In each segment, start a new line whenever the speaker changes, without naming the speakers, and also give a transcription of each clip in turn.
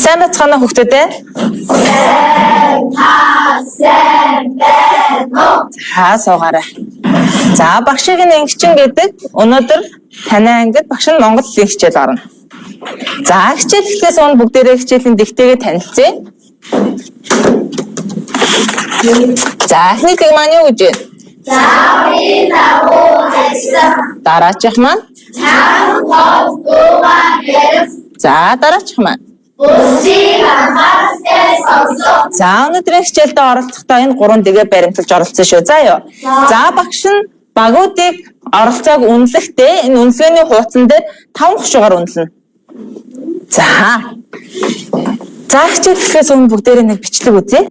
Сайн бацгаана хүүхдүүд ээ. Суугаарай. За багшийн ангичин гэдэг өнөөдөр танай ангид багш нь Монгол хэлний хичээл орно. За хичээл эхлэхээс өмнө бүгдээрээ хичээлийн дэгтэйгээ танилцъя. За эхний дэг маань юу гэж вэ? Дараачих маань? За дараачих маань? За өнөөдрийн хичээлдээ оролцохдоо энэ 3 дэгээ баримталж оролцсон шүү. За юу. За багш нь багуудыг оролцоог үнэлэхдээ энэ үнэлгээний хуудсан дээр 5 хушуугаар үнэлнэ. За. За хичээл эхлэхээс өмнө бүгдээрээ нэг бичлэг үзье.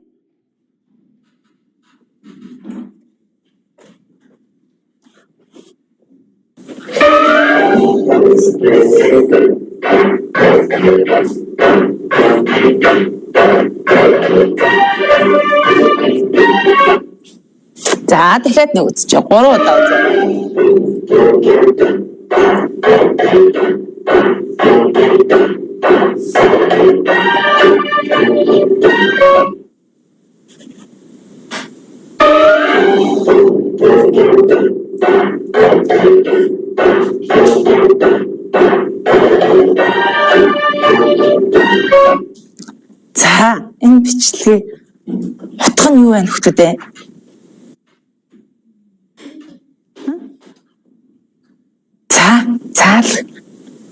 За дахиад нэг үзчихье. 3 удаа үзье. За энэ бичлэгийн утга нь юу вэ хүүхдүүд ээ? Цаал.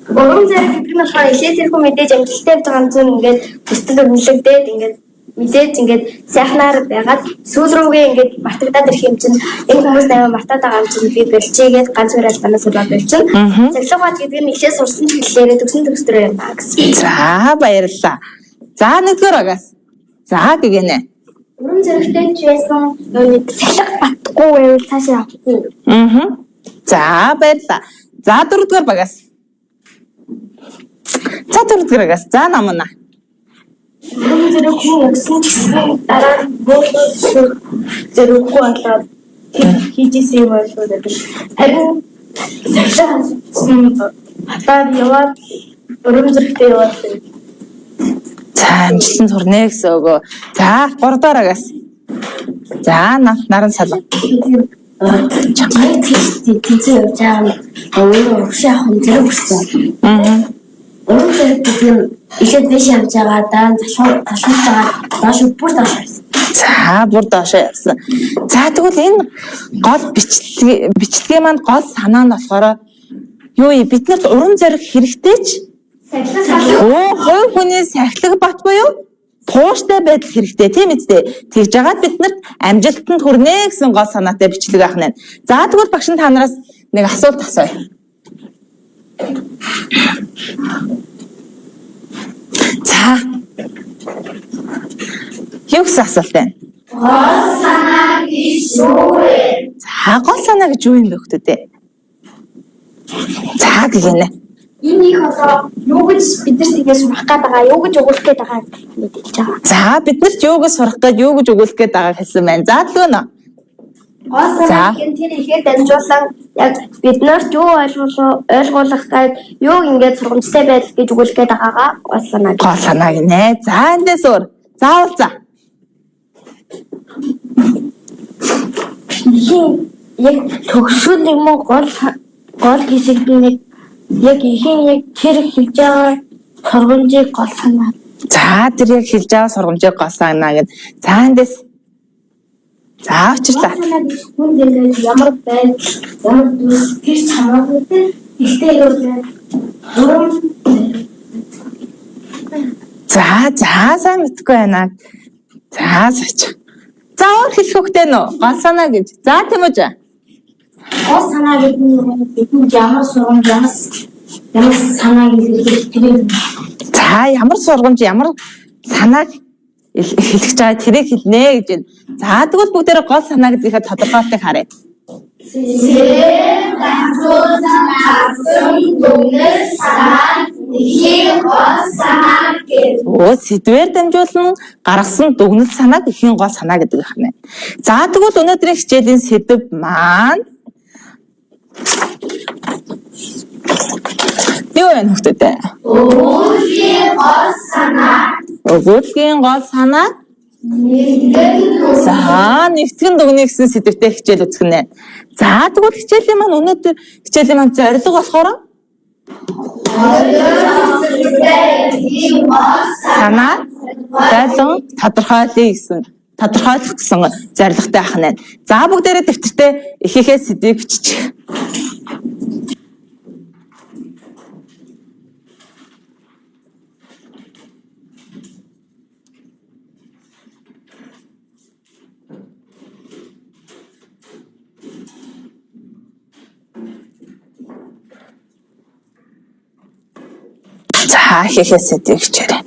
Урам зориг гэдэг нь болохоор илээ тэрхүү мэдээж амжилттай явж байгаа юм ингээд бүсдэл үнэлэгдээд ингээд мэдээж ингээд сайхнаар байгаад сүүл рүүгээ ингээд мартагдаад ирэх юм чинь энэ хүмүүс наваа мартаад байгаа юм чинь би бэлчээгээд ганц хоёр албанаас болоод бэлчин. Цахилгаан гэдэг нь ихлээр сурсан хэллээрээ төгсөн төгсдрөө юм байна гэсэн.
За баярлалаа. За нэгдүгээр агаас. За гэгэнэ.
Урам зоригтой ч байсан нэг цахилгаан батгүй байвал цаашаа авахгүй.
За баярлалаа. За дөрөвдүгээр багаас. За дөрөвдүгээр агаас. За намна.
Урам зориг хүн өгсөн гэсэн дараа бөөлөөр зориггүй болоод хийжсэн юм болов уу гэдэг. Харин цахилгаан хатаад яваад урам зоригтой яваад.
За амжилтанд хүрнэ гэсэн өгөө. За 3 дахь агаас. За наран салуу.
Чамайг тийцээ явж байгаа өөрөө уршаа авах нь зэрэг хүрсэн. Урам зориг гэдэг нь ихэд биш явж байгаа даа залхуурж байгаа доош бүр доош явсан.
За бүр доош явсан. За тэгвэл энэ гол бичлэгийн маань гол санаа нь болохоор юу вэ? Биднэрт урам зориг хэрэгтэй ч хувь хүний сахилга бат буюу тууштай байдал хэрэгтэй тийм үстэй. Тэгж жагаад биднэрт амжилтанд хүрнэ гэсэн гол санаатай бичлэг авах нь. За тэгвэл багш нь та нараас нэг асуулт асууя. За. Юу гэсэн асуулт вэ?
Гол санаа гэж юу вэ?
За гол санаа гэж юу юм бэ хүүхдүүд ээ? За гэнэ.
Энэ их одоо юу гэж биднэрт тийгээс сурах гээд байгаа, юу гэж өгүүлэх гээд байгаа мэдээж байгаа.
За биднэрт юу гэж сурах гээд юу гэж өгүүлэх гээд байгааг хэлсэн байна. За тэгвэл нөө.
Гол санаа гэн тэр ихээр дамжуулан яг биднэрт юу ойлгуулах гээд юу ингээд сургамжтай байдал гэж өгүүлэх гээд байгаагаа гол санаа.
Гол санаа гинэ. За эндээс өөр. Заавал за.
Яг төгсгөл юм уу гол хэсэгт нэг яг ихэн яг тэр хэлж байгаа сургамжийг гол санаа.
За тэр яг хэлж байгаа сургамжийг гол санаа гэд. За эндээс. За авчирлаа.
Хүн дээр ямар байдал ямар тэр чамаагүй ихтэй юу вэ?
За сайн мэдгүй байна. За сач. За өөр хэлэх хөхтэй нөө гол санаа гэж. За тийм үү?
Гол санаа гэдэг нь бидний ямар сургамж ямар санааг илэрхийлэх тэр.
За ямар сургамж ямар санааг хэлэх чаа тэрийг хэлнэ гэж байна. За тэгвэл бүгдээрээ гол санаа гэдгийг тодорхойлтыг харъя.
Сэрэм дамжуулан авсан дүнээр санаа ихийн гол санаа гэдэг.
Сэдвээр дамжуулан гаргасан дүгнэлт санааг ихийн гол санаа гэдэг байна. За тэгвэл өнөөдрийн хичээлийн сэдв маань юу вэ? байна хүүхдүүдээ? Өгүүлбэрийн гол санаа. За нэгтгэн дүгнээ гэсэн сэдвтэй хичээл үзгэнэ. За тэгвэл хичээлийн маань өнөөдөр хичээлийн маань зорилго болохоор санаа байлган тодорхойлох гэсэн зорилготой ах нь. За бүгдээрээ дэвтэртээ ихээхээ сэдвийг биччих. За ихээхээ сэдвийг хичээрэй.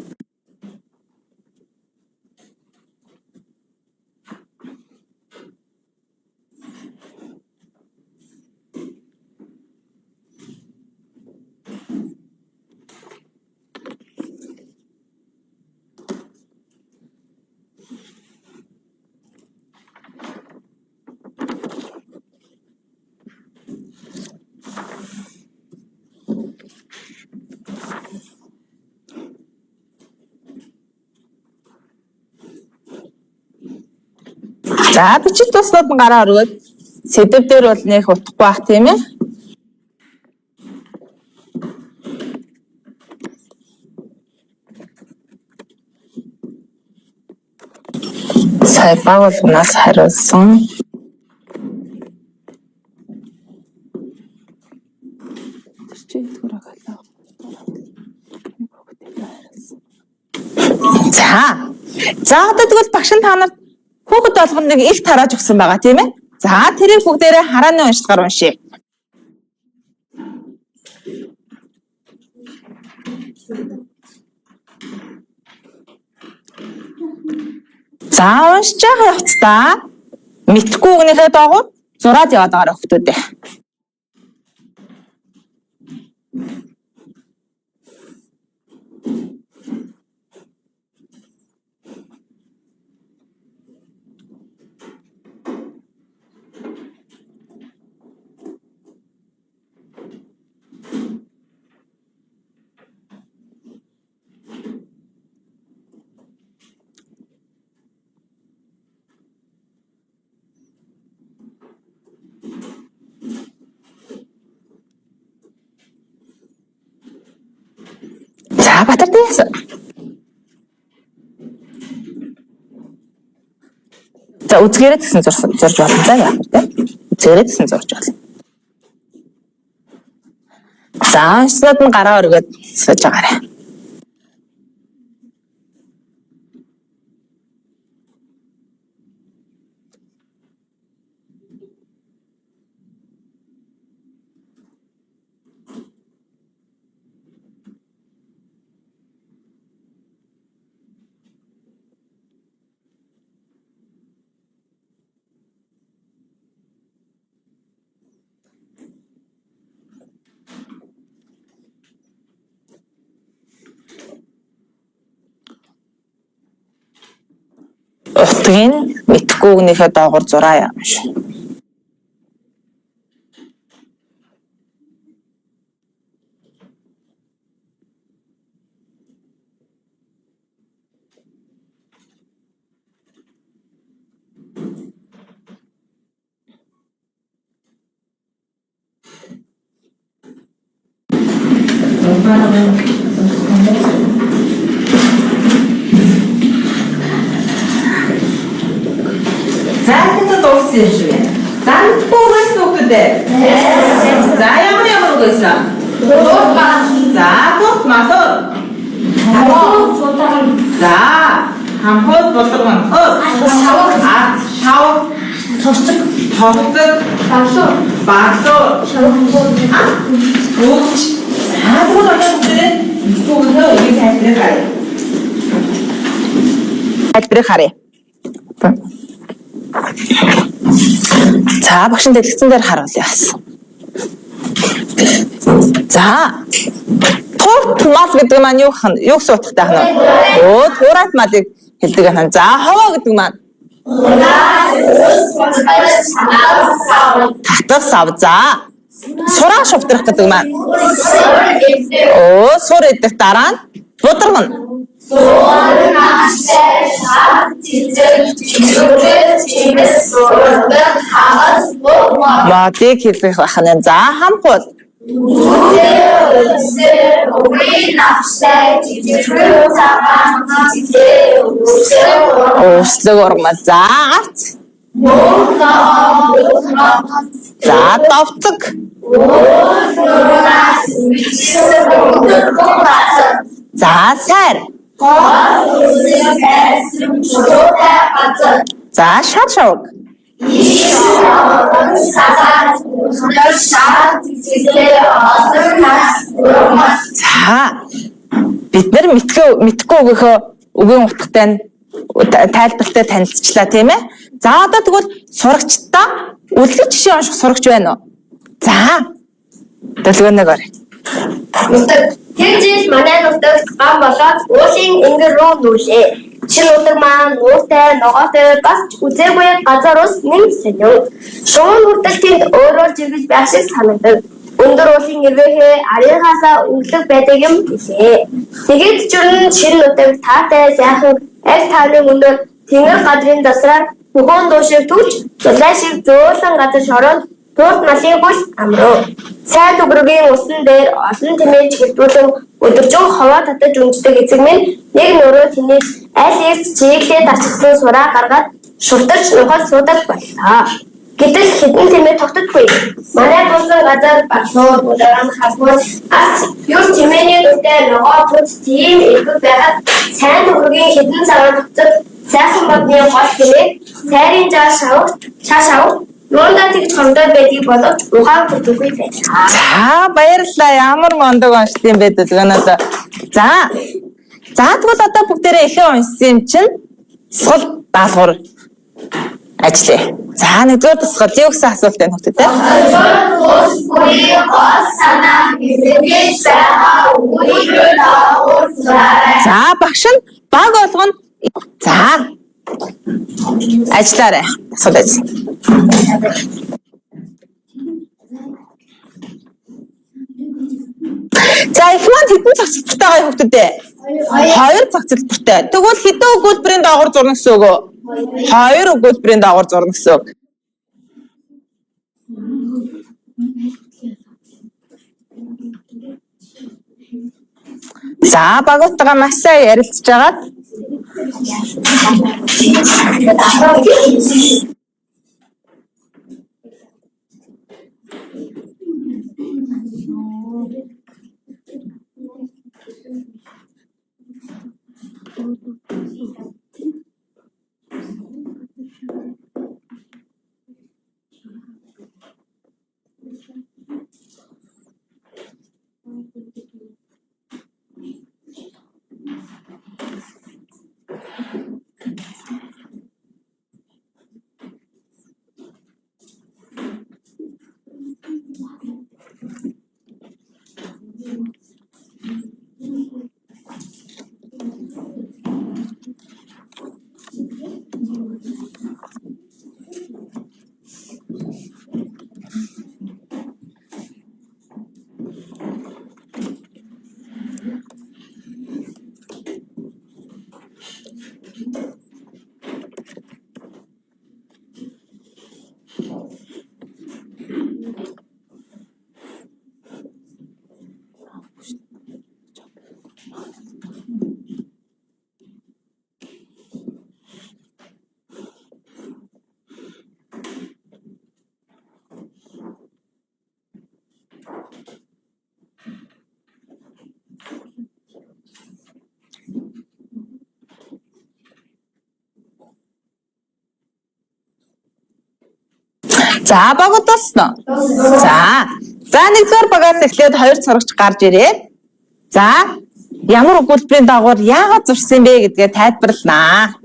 За бичиж дуснууд нь гараа өргөөд сэдв дээр бол нэх утахгүй бах тийм ээ. Сая байгууллагаас хариулсан. За одоо тэгвэл багш нь та нарт хүүхэд болгоныг их тарааж өгсөн байгаа тийм ээ. За тэрийг бүгдээрээ харааны уншлагаар уншъя. За уншиж байгаа явцдаа мэдхгүй үгнийхээ доогуур зураад яваад байгаа хүүхдүүдээ. За батар дэс. За үзгээрээ гэсэн зурж болно за яа тийм. Үзгээрээ гэсэн зурж болно. За уншсад нь гараа өргөд сууж байгаарай. Утгын мэдхгүй үгнийхээ доогуур зураа явж. За бүгээс нүгдээ. За ямар үгээс? За бүгд масуу. За хамхууд болгон. Шав. Товцог. Баалуу. Бүгд. Бүгд одоо бүгдээ хэлбэрийг харъя. За багшин дэлгэцэн дээр харуулъя бас. За турт мал гэдэг маань юу суутахтай хана? Туурат малыг хэлдэг хана. За ховоо гэдэг маань татах сав. За Сураа шувтрах гэдэг маань. Сур идэх дараа нь будрагна. Модыг хэлэх бахна. За хамхуул. Өслөг урмал. За гарц. За довцог. За сайр. За шар шавг. За бид нар мэдгүй өгөхөө үгийн утгатай нь тайлбартай танилцчлаа тийм ээ. За одоо тэгвэл сурагчдаа үлгэр жишээ унших сурагч байна уу? За. Дэлгүүрнэг орё.
Тэр жил манай нутагт гам болоод уулын ингэр рүү нүүлээ. Чин нутаг маань ууртай, ногоотой бас үзээгүй газар ус нэг сонин. Шуун хүртэл тэнд өөрөө жиргэж байх шиг санагдаг. Өндөр уулын нэрвэхээ арийнхаасаа өнгөлөг байдаг юм билээ. Тэгээд чүрэн шин нутаг таатай сайхан аль тааны өндөр тэнгэр газрын засраар бүхэн дуушиг түлж зулай шиг зөөлөн газар шороонд турд малын гүйл амруу. Сайн төгрөгийн усан дээр олон тэмээж хэлбүүлэн өдөржин ховоо татаж өмждөг эцэг минь нэг нөрөө тэнийж аль эрт чиглээд арчсан сураа гаргаад шуртарч нухад суудаг боллоо. Гэтэл хэдэн тэмээ тогтдоггүй. Манай болсон газар багшууд удаан хасмал ац юу тэмээний дүртэй ногоо төц тийм ихэд байгаад сайн төгрөгийн хэдэн цагаар тогтцод сайхан бадны гол тэмээ сайрын чаашаа Лондон тэгж хондог байдгийг боловч ухаан хүрдэггүй байлаа.
За баярлалаа. Ямар мондог уншд юм бэ дэлгэнүүд. За. За тэгвэл одоо бүгдээрээ ихээ уншсан юм чинь сул даалгавар ажиллая. За нэгдүгээр тусгал юу гэсэн асуулт байна хөө тэ? За багш нь баг болгоно. За ажиллаарай. Асуулт ажил. За их маань хэдэн цаг цэцлэгтэй хөвгдөд дээ? 2 цаг цэцлэгтэй. Тэгвэл хэдэн өгүүлбэрийн доогуур зурна гэсэн үг үү? 2 өгүүлбэрийн доогуур зурна гэсэн үг. За багуудтайгаа маш сайн ярилцж байгаа. За багууд болсон. За нэгдүгээр багаас эхлээд 2 сурагч гарч ирээ. За ямар өгүүлбэрийн дагуур яагаад зурсан бэ гэдгээ тайлбарланаа.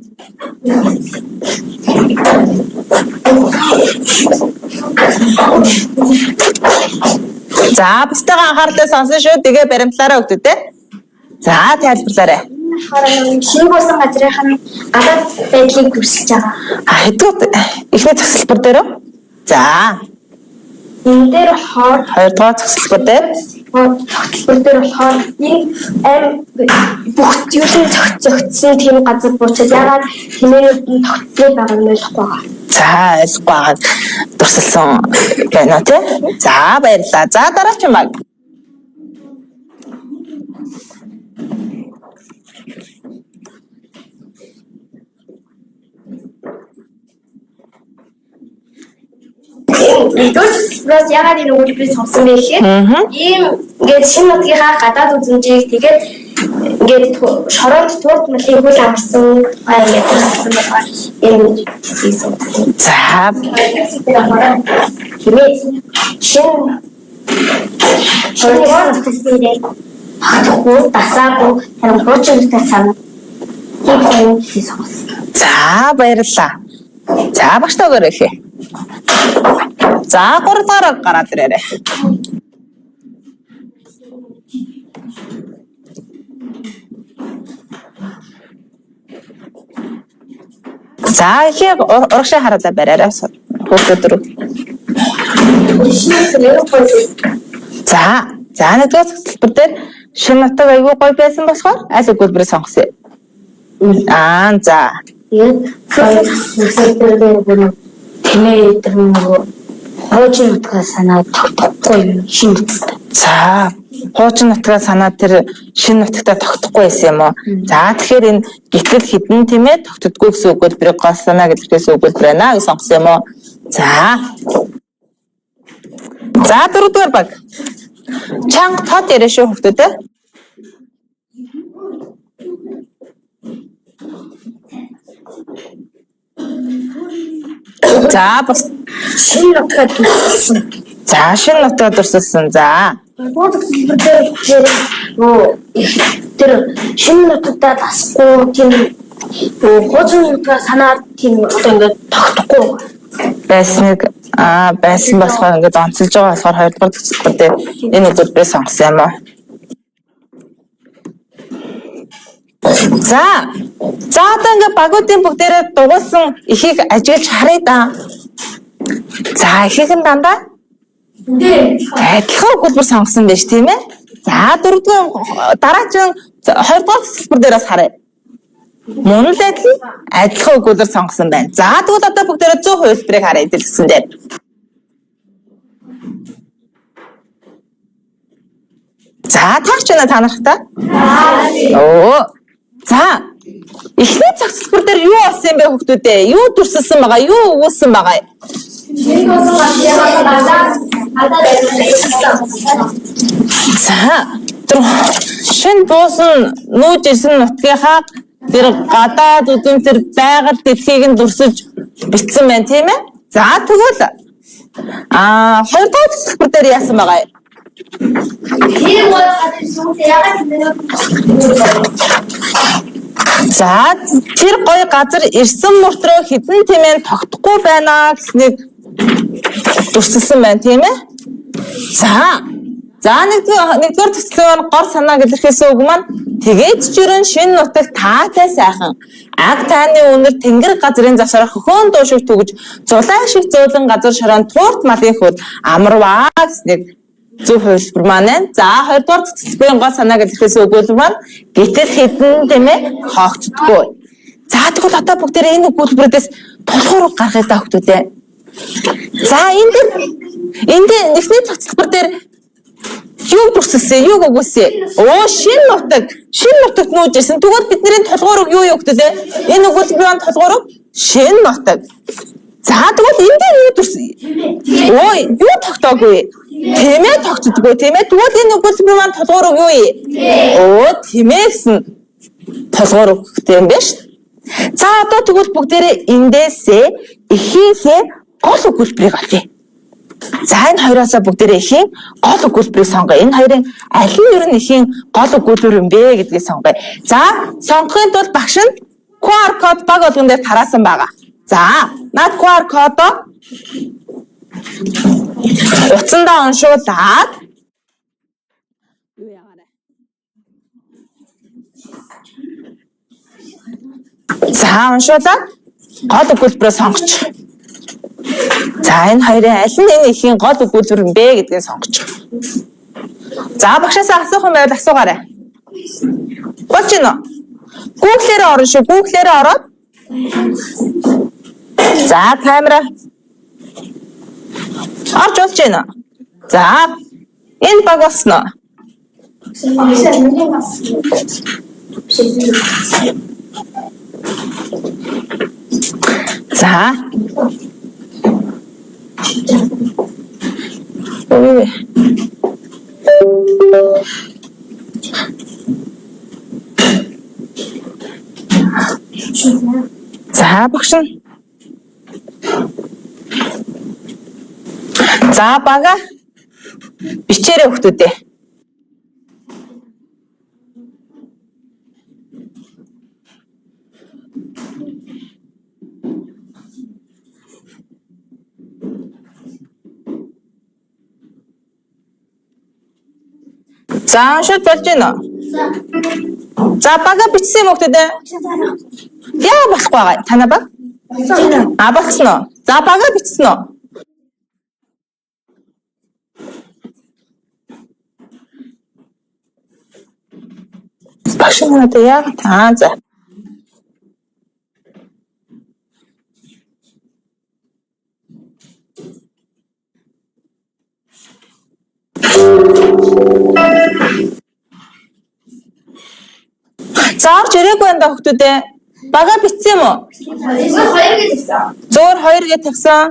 За бусдаа анхаарлаа сонсон шүү. Тэгээ баримтлаараа өгдөө те. За тайлбарлаарай.
Шинэ болсон газрынхаа гадаад байдлыг хүрсэж байгаа.
Хэдүүд эхний засалбар дээр үү? За.
энэ дээр болохоор
хоёрдугаар зохицлогчдод дээр болохоор
энэ бүх зүйлийн зохицсон тийм газар буучаад ягаад хэмээнүүд нь тогтцоо байгаа юм ойлгохгүй байгаа.
За ойлгохгүй байгаа дурсалсан байна тий. За баярлалаа. За дараагийн баг.
Дөрөвс ягаад энэ үйлдвэрийг сонгосон бэ гэхээр ийм ингээд шинэ нутгийнхаа гадаад үзмжийг тэгээд ингээд шороонд турд малын хөл амарсан ингээд төрсөн байгаа юм хийсэн.
За
хэмээ шороонд төсөөлөө хатахгүй дасаагүй харин хуучинтай санаа тийм хийсэн.
за баярлалаа. За багш төгөөрэй хээ. За 3 дахь гараад ирээрэй. За ихийг урагшаа хараалаа бариараа хүүхдүүд рүү. За нэгдүгээр зөвлөлтөр дээр шинэ нутаг аягүй гоё байсан болохоор аль өгүүлбэрээ сонгосон. За.
Тэгээд зөвлөлтөр дээр бүр тэмээ дээр нөгөө хуучин нутгаа санаа тогтохгүй шинэ нутагт.
За хуучин нутгаа санаа тэр шинэ нутагтаа тогтохгүй байсан юм уу? За тэгэхээр энэ гитгэл хідэн тийм ээ тогтдоггүй гэсэн өгүүлбэрийг гол санаа гэдэгээс өгүүлбэр байна гэж сонгосон юм уу? За 4 дугаар баг. Чанга тод яриа шүү хүүхдүүд ээ. За бас
Шинэ нутгаа төрсөн.
за шинэ нутгаа төрсөн. За
Тэр шинэ нутагтаа тасахгүй тийм хуучин нутгаа санаа тийм одоо ингээд тогтохгүй
байсныг байсан болохоор ингээд онцолж байгаа болохоор 2 дугаар зөвлөлтөр дээр энэ өгүүлбэрээ сонгосон юм уу? За одоо ингээд багуудын бүгдээрээ дугуулсан ихийг ажиглаж харъя да. За ихийг нь дандаа адилхан өгүүлбэр сонгосон байж тийм ээ. За 4 дугаар дараагийн 2 дугаар зөвлөлтөр дээрээс харъя. Мөн л адилхан өгүүлбэр сонгосон байна. За тэгвэл одоо бүгдээрээ 100% хэлбэрийг харъя гэсэн дээр. За таарч байна та нартай? Оо. За эхний зөвлөлтөр дээр юу болсон юм бэ хүүхдүүдээ? Юу дүрсэлсэн байгаа? Юу өгүүлсэн байгаа? За шинэ буусан нүүж ирсэн нутгийнхаа тэр гадаад үзэм тэр байгаль дэлхийг нь дүрсэж бичсэн байна тийм ээ. За тэгвэл 2 дахь зөвлөлтөр дээр яасан байгаа юм? За тэр гоё газар ирсэн мөртрөө хідэн тэмээн тогтохгүй байна гэснийг дүрсэлсэн байна тийм ээ. За нэгдүгээр төслөөр гол санаа илэрхийлсэн үг маань тэгээд жирэн шинэ нутаг таатай сайхан аг тайны үнэр тэнгэр газрын завсараа хөхөөн дуушиг түгж зулай шиг зөөлөн газар шороон туурт малын хөл амарваа гэснийг зөв хэлбэр маань. За 2 дугаар төслөөр гол санаа илэрхийлсэн өгүүлбэр маань гэтэл хідэн тийм ээ хоогцдаггүй. За тэгвэл одоо бүгдээрээ энэ өгүүлбэрээс тулгуур гаргая да хүүхдүүдээ. За энд нэгний төслөөр дээр юу дүрсэлсэн? Юу өгүүлсэн? Оо шинэ нутагт нүүж ирсэн. Тэгвэл бидний тулгуурыг юу өгдөө? Энэ өгүүлбэрийн тулгуурыг шинэ нутаг. За тэгвэл энд юу дүрсэн? Ой юу тогтоогүй. Тэмээ тогтдоггүй тийм ээ. Тэгвэл энэ өгүүлбэрийн тулгуурыг юу юм? Оо тэмээ гэсэн тулгуур өгөх юм байна шүү. За одоо тэгвэл бүгдээрээ эндээсээ эхийнхээ гол өгүүлбэрийг олъё. За энэ хоёроосоо бүгдээрээ эхийн гол өгүүлбэрийг сонгоё. Энэ хоёрын аль нь ер нь эхийн гол өгүүлбэр юм бэ гэдгийг сонгоё. За сонгохын тулд багш нь QR код баг болгон дээр тараасан байгаа. За наад QR кодоо утсандаа уншуулад юу яагараа. За уншуулаад гол өгүүлбэрээ сонгоч. За энэ хоёрын аль нь энэ эхийн гол өгүүлбэр юм бэ гэдгийг сонгочих. За багшаас асуух юм байвал асуугаарай. Болж гинэ. Google-ээр орно шүү. Google-ээр ороод. За камера. Орж болж гинэ. За энэ баг болсноо. За. За багш нь. За бага бичээрэй хүүхдүүдээ. За уншиж болж байна уу? За бага бичсэн юм хүүхдүүдээ. Яа болохгүй байгаа. Танаа баг? Болсон уу? За бага бичсэн үү? Багш надад яа таа за. За орж ирээгүй энэ хүүхдүүдээ. Бага бичсэн юм уу? Зөөр 2 гэж тавьсан.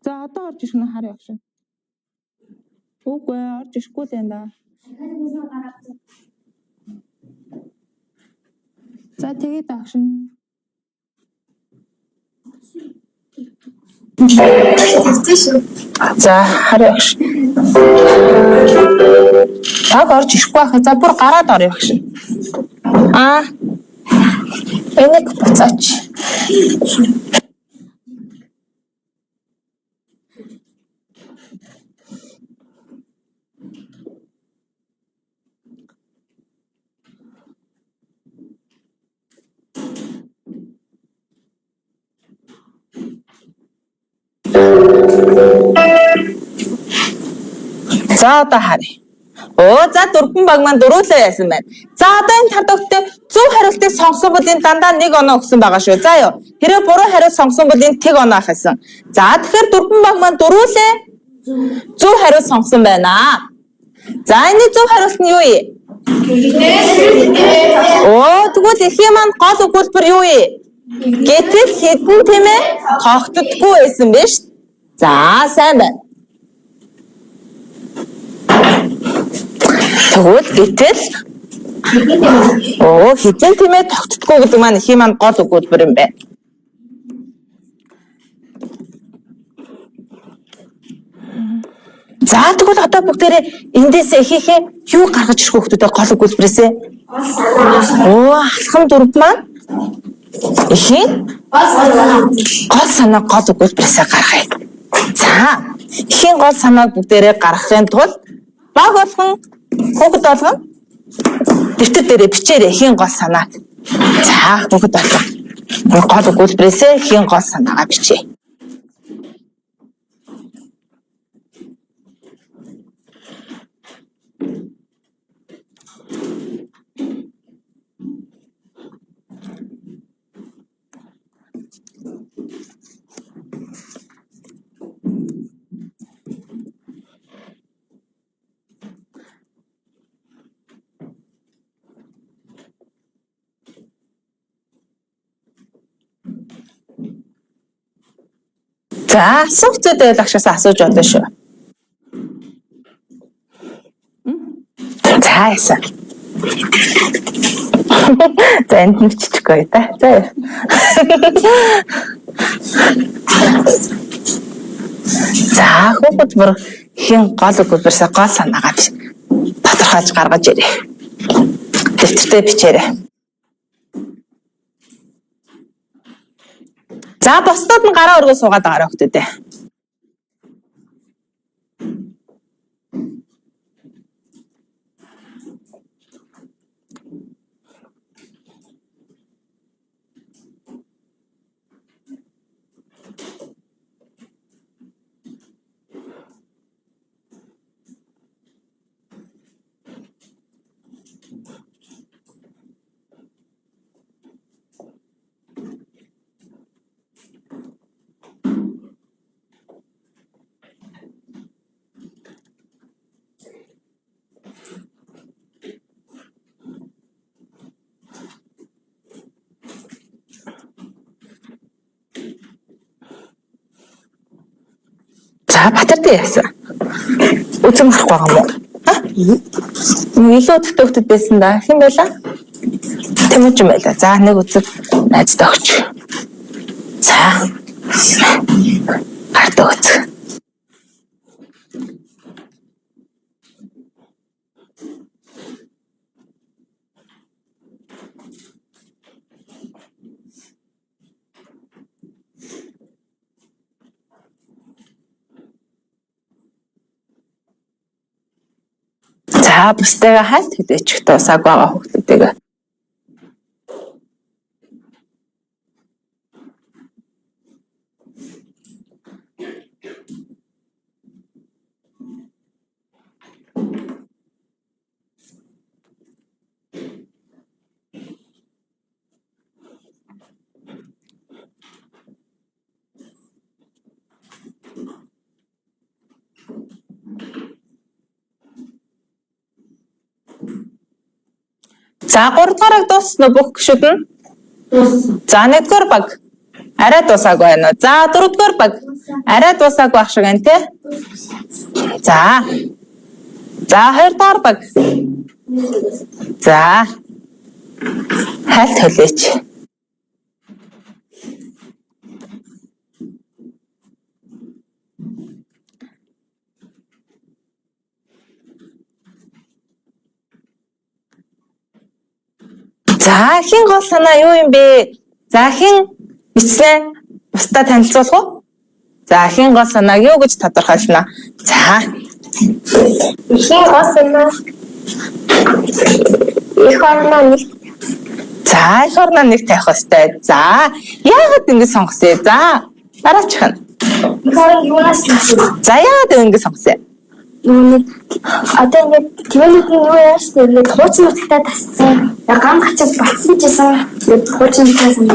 За одоо орж ирэх нь харъя багш. Үгүй орж ирэхгүй л энэ да. За тэгээд багш. За харъя багш. Баг орж ирэхгүй байхаа. За бүр гараад орё багш. Энийг буцаач. За одоо харъя. За дөрвөн баг маань дөрүүлээ яасан байна. За одоо энэ тардагтээ зөв хариултыг сонгосон бол энэ дандаа 1 оноо өгсөн байгаа шүү. За ёо. Хэрэв буруу хариулт сонгосон бол энэ тэг оноо ахсан. За тэгэхээр дөрвөн баг маань дөрүүлээ зөв хариулт сонгосон байна. За энэ зөв хариулт нь юу вэ? Тэгвэл эхийн маань гол өгүүлбэр юу вэ? Гэтэл хэдэн тэмээ тогтдоггүй байсан биз? За сайн байна. Тэгвэл гэтэл хэдэн тэмээ тогтдоггүй гэдэг маань эхийн маань гол өгүүлбэр юм байна. За тэгвэл одоо бүгдээрээ эндээс ихийнхээ юу гаргаж ирэх хүүхдүүдээ гол өгүүлбэрээсээ? Алхам дурд маань эхийн гол санаа гол өгүүлбэрээсээ гаргая. За эхийн гол санааг бүгдээрээ гаргахын тулд баг болгон хүүхэд болгон дэвтэр дээрээ бичээрэй эхийн гол санааг. За хүүхэд болгон гол өгүүлбэрээсээ эхийн гол санаагаа бичээ. За асуугчдад багшаас асууж болно шүү. За яасан. За энд нь чичгүй та. За. За хүүхэд бүр хин гол өгүүлбэрсээ гол санаагаа тодорхойлж гаргаж ирээ. Дэвтэртээ бичээрэй. За босдод нь гараа өргөө суугаад байгаа хүүхдүүдээ. За Батартай яасан. Үзэн гарах байгаа юм уу? Илүү төвтөд байсан да. Хэн байлаа? Тэмүүжин байлаа. За нэг үзэг найздаа өгч. За. Гарт үзэг. За бусдаа хальт хөдөөчих дуусааг байгаа хүүхдүүдтэйгээ. За 3 дугаарыг дуусна бүх гişүүд нь. За 1-р баг арай дуусаагүй байна уу? За 4-р баг арай дуусаагүй байх шиг байна тий. За. За 2-р баг. За. Хальт хөлөөч. За хин гол санаа юу юм бэ? За хин бичсэн бусдаа танилцуулах уу? За хин гол санааг юу гэж тодорхойлно? За.
Хин гол санаа их орноо нэг.
За их орноо нэг тавих хэрэгтэй. За яагаад ингэ сонгосон? За дараачих нь.
Их орн юунаас ч юм.
За яагаад ингэ сонгосон?
Юуныг одоо ингээд тэмээлүүдийн юу яаш тэгээд хуучин нутагтаа тасцсан. Гам гачиж батсан гэсэн хуучин нутгаас юм.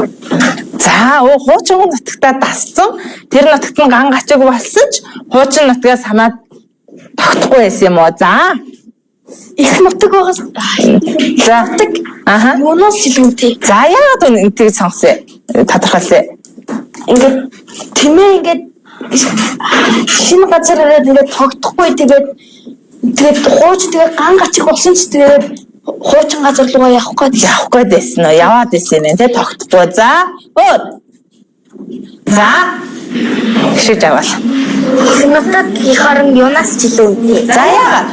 За хуучин нутагтаа тасцсан. Тэр нутагт нь ган гачиг болсон ч хуучин нутгаас хамаад тогтохгүй байсан юм уу? За
Их нутаг байгаас.
За аха
юунаас ч юм тий.
За яагаад энэ сонгосон? Тодорхойлъё.
Ингээд тэмээ ингээд шинэ газар ирээд ингээд тогтохгүй тэгээд хууч тэгээд ган гачиг болсон ч тэгээд хуучин газар руугаа явах
гээд байсан уу? Яваад байсан юм те тогтохгүй. За өөд. За гişиж авал.
Нутаг их орн юунаас ч илүү үнэтэй.
За яагаад?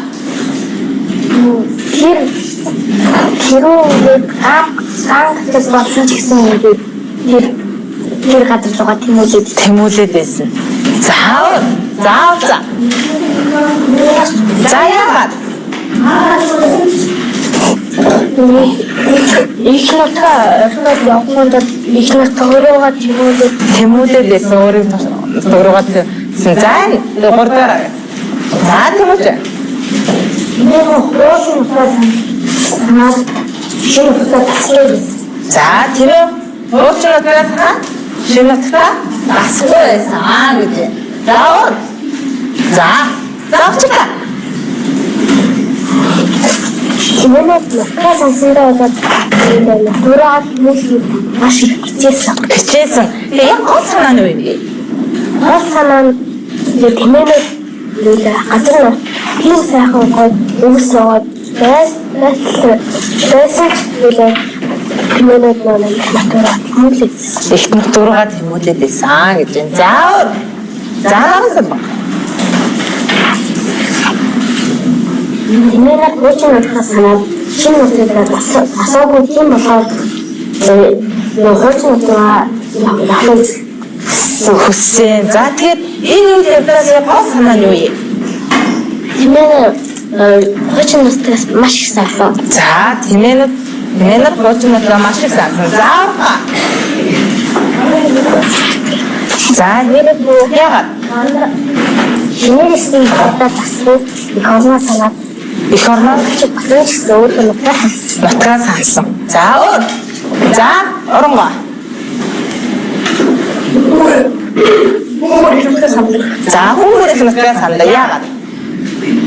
Тэр ган гачиг болсон ч гэсэн ингээд тэр газар руугаа
тэмүүлээд байсан. За за. За яагаад?
Их нутгаа явахын тулд их нутгаараа
тэмүүлээд байсан өөрийн нутгаараа гэсэн. За 3 дараа. За тэмүүлж.
Нэг хуучин нутгаа санаад шинэ нутгаа тасрал.
За тэр хуучин нутгаа шинэ нутгаа тасрал байсан гэж. За завчта.
Тэмээлүүд нутгаа сансандаа болоод нутгаараа маш их хичээсэн.
Тэгээ яг гол санаа нь юу юм бэ?
Гол санаа нь тэмээлүүд газар нь тийм сайхан гол өвс аваад байсан тэмээлүүд маань нутгаараа тэмүүлсэн.
Их нутгаараа тэмүүлээд байсан гэж байна. За наасан ба.
Тэмээлүүд хуучин нутгаас санаад шинэ нутгаар тасаагүй тийм болохоор хуучин нутгаа явах
хүссэн. За тэгээд энэ үеэс гол санаа нь юу юм?
Тэмээлүүд хуучин нутгаас маш их сайхан.
За тэмээлүүд хуучин нутгаа маш их сайхан. За нэрээ яагаад?
Шинэсэн хатаа тасрал их орноо санаад
их орноо
бацаач өөр
нутгаа сансан. За өөр. За оронгоо. За хүмүүс их нутгаа сандаа яагаад?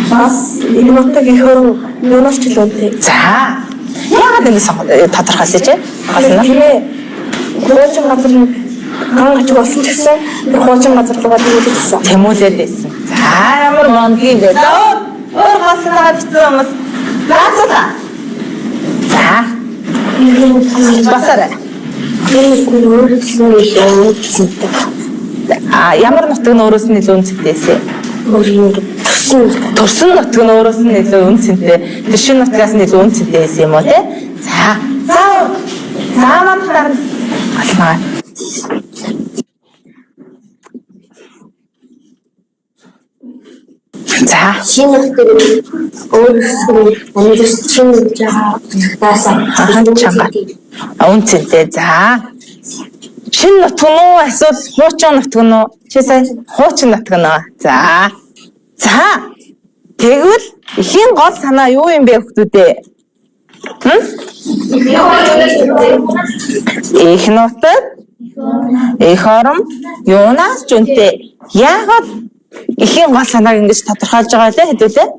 бас энэ нутаг их орн юунаас ч илүүтэй.
За яагаад ингэ тодорхойлсон чи?
Хуучин газар Гангаж болсон ч гэсэн хуучин газар руугаа тэмүүлсэн.
Тэмүүлээд байсан. За ямар мондгийн бэ? За өөр гол санаагаа бичсэн хүмүүс. За асуулаа. За. Басараа.
Энэ өөрөөсөө илүү үнэтэй.
Ямар нутаг нь өөрөөс нь илүү үнэтэйсэ? Төрсөн нутаг нь өөрөөс нь илүү үнэтэй. Тэр шинэ нутгаас нь илүү үнэтэй байсан юм уу те? За. За манхаар алмаа. За
Шинэ нутаг өөрөөсөө амьдч шинэ жагаасаа
чанга. Үнэтэй. За. Шинэ нутаг нь уу эсвэл хуучин нутаг нь уу? Чи сая хуучин нутаг нь. За. Тэгвэл эхийн гол санаа юу юм бэ хүүхдүүдээ? Их нутаг, их орон, юунаас ч үнэтэй. Яагаад эхийн гол санааг ингэж тодорхойлж байгаа лээ хэдүүлээ?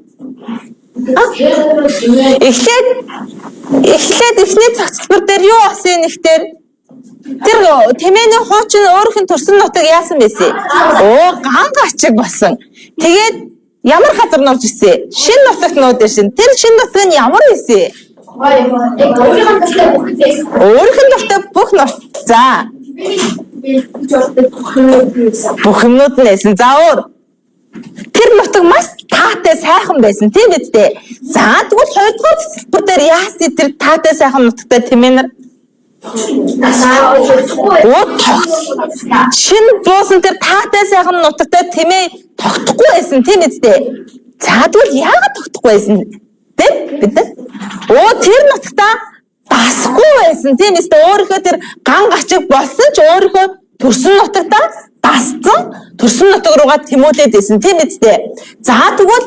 Эхлээд эхний цогцлбор дээр юу болсон нэгтэр? Тэр тэмээний хуучин өөрийнх нь төрсөн нутаг яасан байсан? Ганга ачиг болсон. Тэгээд ямар газар нууж ирсэн? Шинэ нутагт нууд ирсэн. Тэр шинэ нутаг нь ямар байсан? Өөрийнх нь дуртай бүх нут. За. Бүх юмнууд нь байсан. За өөр. Тэр нутаг маш таатай сайхан байсан тийм биз дээ. За тэгвэл хоёрдугаар цэцлбэр дээр яасан тэр таатай сайхан нутагтай тэмээнэр? Шинэ буусан тэр таатай сайхан нутагтай тэмээ тогтохгүй байсан тийм биз дээ. За тэгвэл яагаад тогтохгүй байсан? Тийм бид нар. Тэр нутагтаа дасахгүй байсан тийм биз дээ. Өөрийнхөө тэр ганг ачиг болсон ч өөрийнхөө төрсөн нутагтаа дассан төрсөн нутаг руугаа тэмүүлээд байсан тийм биз дээ. За тэгвэл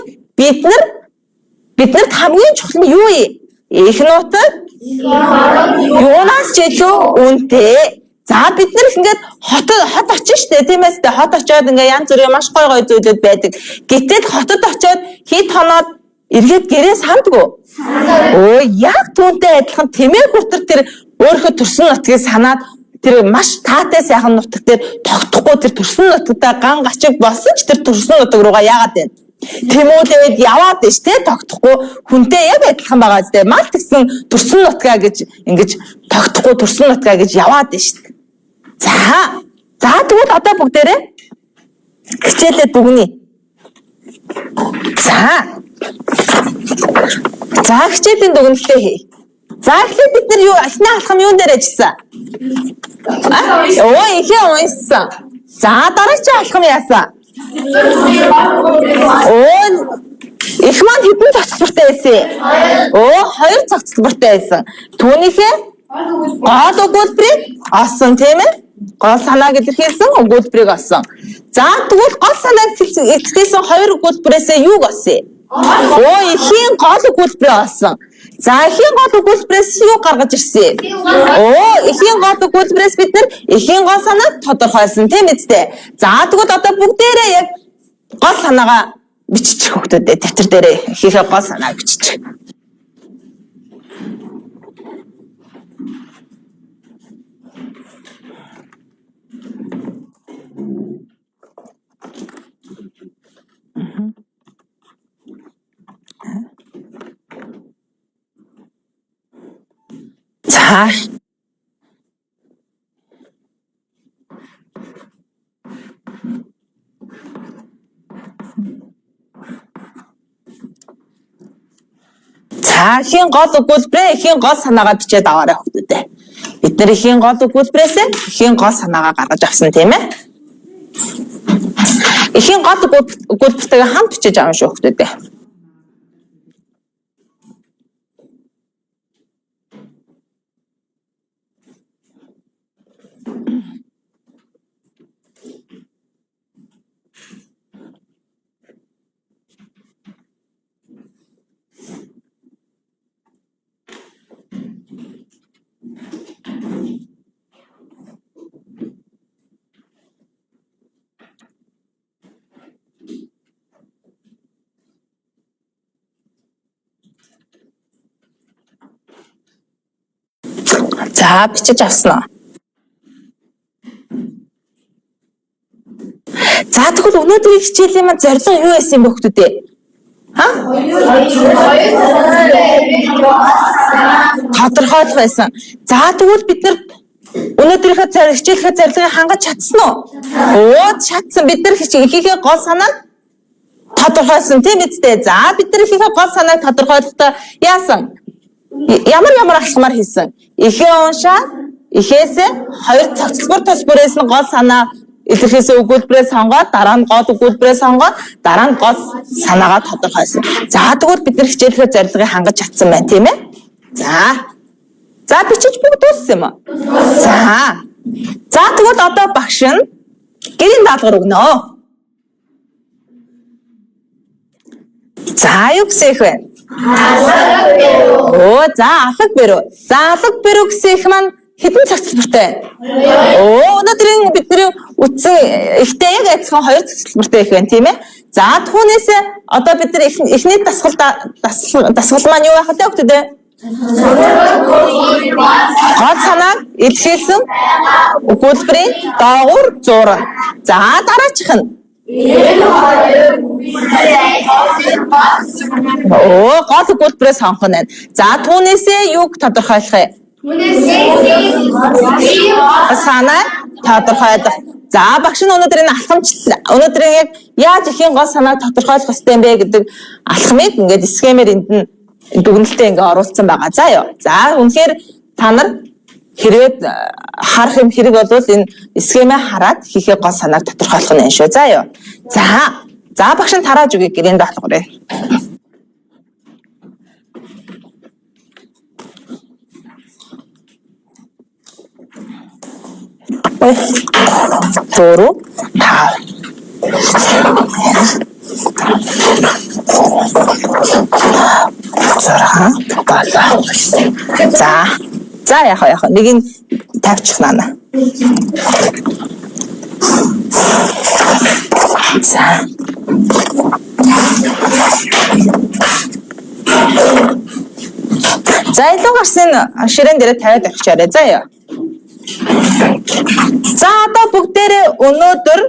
биднэрт хамгийн чухал нь юу вэ? Их нутаг юунаас ч илүү үнэтэй. За бид нар ингээд хот очиж штэ тийм ээ штэ хот очиод ингээ янз бүрийн маш гой зүйлүүд байдаг. Гэтэл хотод очиод хит хоноод эргээд гэрээ сандгүй. Яг түүнтэй адилхан тэмээ хүртэр тэр өөрийнхөө төрсөн нутгийг санаад тэр маш таатай сайхан нутаг дээр тогтохгүй тэр төрсөн нутагтаа ганг ачиг болсон ч тэр төрсөн нутаг руугаа яагаад байна? Тэмүүлээд яваад ш тэ тогтохгүй хүнтэй яг адилхан байгаа зү. Мал гэсэн төрсөн нутгаа гэж ингэж тогтохгүй төрсөн нутгаа гэж яваад ш. За тэгвэл одоо бүгдээрээ хичээлээ дүгнэе. За хичээлийн дүгнэлтээ хий. За эхлээд бид нар юу эхний алхам юун дээр ажилласан? Ихээ уншсан. За дараагийн алхам яасан? Их маань хэдэн цогцлбортой байсан? 2 цогцлбортой байсан. Түүнийхээ гол өгүүлбэрийг олсон тийм ээ? Гол санааг илэрхийлсэн өгүүлбэрийг олсон. За тэгвэл гол санааг илэрхийлсэн 2 өгүүлбэрээс юуг олсон? Эхийн гол өгүүлбэрээ олсон. За эхийн гол өгүүлбэрээс юу гаргаж ирсэн? Эхийн гол өгүүлбэрээс бид нар эхийн гол санааг тодорхойлсон тийм ээ. За тэгвэл одоо бүгдээрээ яг гол санаагаа биччих хүүхдүүдээ дэвтэр дээрээ ихийнхээ гол санааг биччих. За. Эхийн гол өгүүлбэрээ эхийн гол санаагаа бичээд аваарай хүүхдүүдээ. Бид нар эхийн гол өгүүлбэрээс эхийн гол санаагаа гаргаж авсан тийм ээ. Эхийн гол өгүүлбэртэйгээ хамт бичиж авах шүү хүүхдүүдээ. За бичиж авсан уу? Өнөөдрийн хичээлийн маань зорилго юу байсан бэ хүүхдүүд? Ха? Тодорхойлох байсан. За тэгвэл бид нар өнөөдрийнхөө хичээлийнхээ зорилгыг хангаж чадсан уу? Оо чадсан. Бид нар ихийнхээ гол санааг тодорхойлсон тийм үстэй. За бид нар ихийнхээ гол санааг тодорхойлохдоо яасан? Ямар алхмаар хийсэн? Ихээ уншаад ихээсээ 2 цогцлбор тус бүрээс нь гол санаа илэрхийлсэн өгүүлбэрээ сонгоод дараа нь гол өгүүлбэрээ сонгоод дараа нь гол санаагаа тодорхойлсон. За тэгвэл бид нар хичээлийнхээ зорилгыг хангаж чадсан байна тийм ээ? За бичиж бүгд дууссан юм уу? За тэгвэл одоо багш нь гэрийн даалгавар өгнө. За юу гэсэн их вэ? За алга бэрүү. За алга бэрүү гэсэн их маань хэдэн цогцлбортой байна? Өнөөдрийн бидний үтсэн ихтэй яг адилхан 2 цогцлбортой их байна тийм ээ? За түүнээс одоо бид нар эхний дасгал маань юу байх вэ хүүхдүүд? Гол санааг илэрхийлсэн өгүүлбэрийн доогуур зураг. За дараачих нь. Гол өгүүлбэрээ сонгох нь. За түүнээсээ юуг тодорхойлох вэ? Санаа тодорхойлох. За багш нь өнөөдөр энэ алхамчлал өнөөдрийн яг яаж ихийн гол санааг тодорхойлох ёстой юм бэ гэдэг алхмыг ингээд схемээр энд нь дүгнэлтэд ингээ оруулсан байгаа. За ёо. За үнэхээр та нар хэрвээ харах юм хэрэг бол энэ схемээ хараад хийхээ гол санааг тодорхойлох нь шүү. За ёо. За багш нь тарааж өгье гэрийн даалгаврыг. Зуру таа. За яах нэг нь тавьчих наа. За илүү гарсан ширээн дээр тавиад авчаарай. За яа. За одоо бүгдээрээ өнөөдөр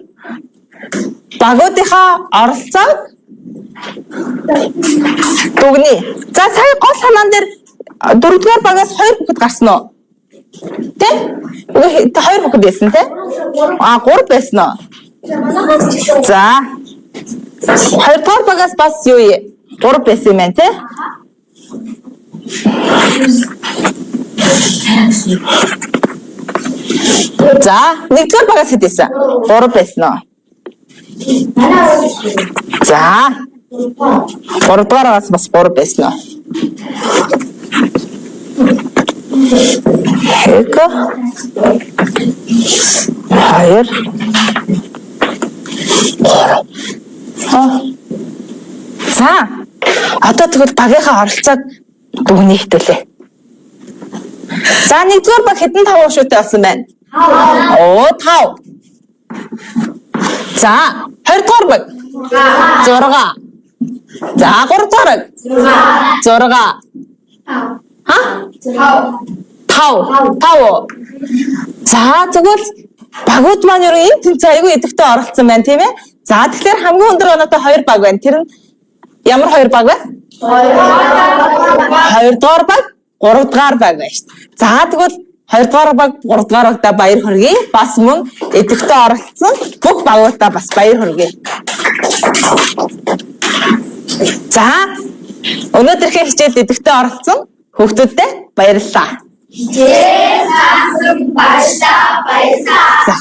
багуудынхаа оролцоог дүгнэе. За сая гол санаан дээр 4-р багаас 2 хүүхэд гарсан уу? Тэ? 2 хүүхэд байсан тэ? 3 байсан уу? За 2-р багаас бас юу ээ? 3 байсан юм байна тэ? За 1-р багаас хэд байсан? 3 байсан уу? За 3-р бас 3 байсан уу? Хэко 2 За одоо тэгвэл багийнхаа оролцоог дүгнэе хитүүлээ. За 1-р баг хэдэн 5 уушуутай болсон байна? 5. За 2-р баг 6. За 3-р баг 6. Ха? 5. За тэгвэл багууд маань юу энэ тэмцээн айгүй идэвхтэй оролцсон байна тийм ээ? За тэгэхээр хамгийн өндөр оноотой 2 баг байна. Тэр нь ямар 2 баг вэ? 2-р баг, 3-р баг байна шүү дээ. За тэгвэл 2-р баг, 3-р багта баяр хүргэе. Бас мөн идэвхтэй оролцсон бүх багуудаа бас баяр хүргэе. За өнөөдрийнхээ хичээлд идэвхтэй оролцсон хүүхдүүдтэй баярлалаа.
Хичээл заасан багшаа баярлалаа.
За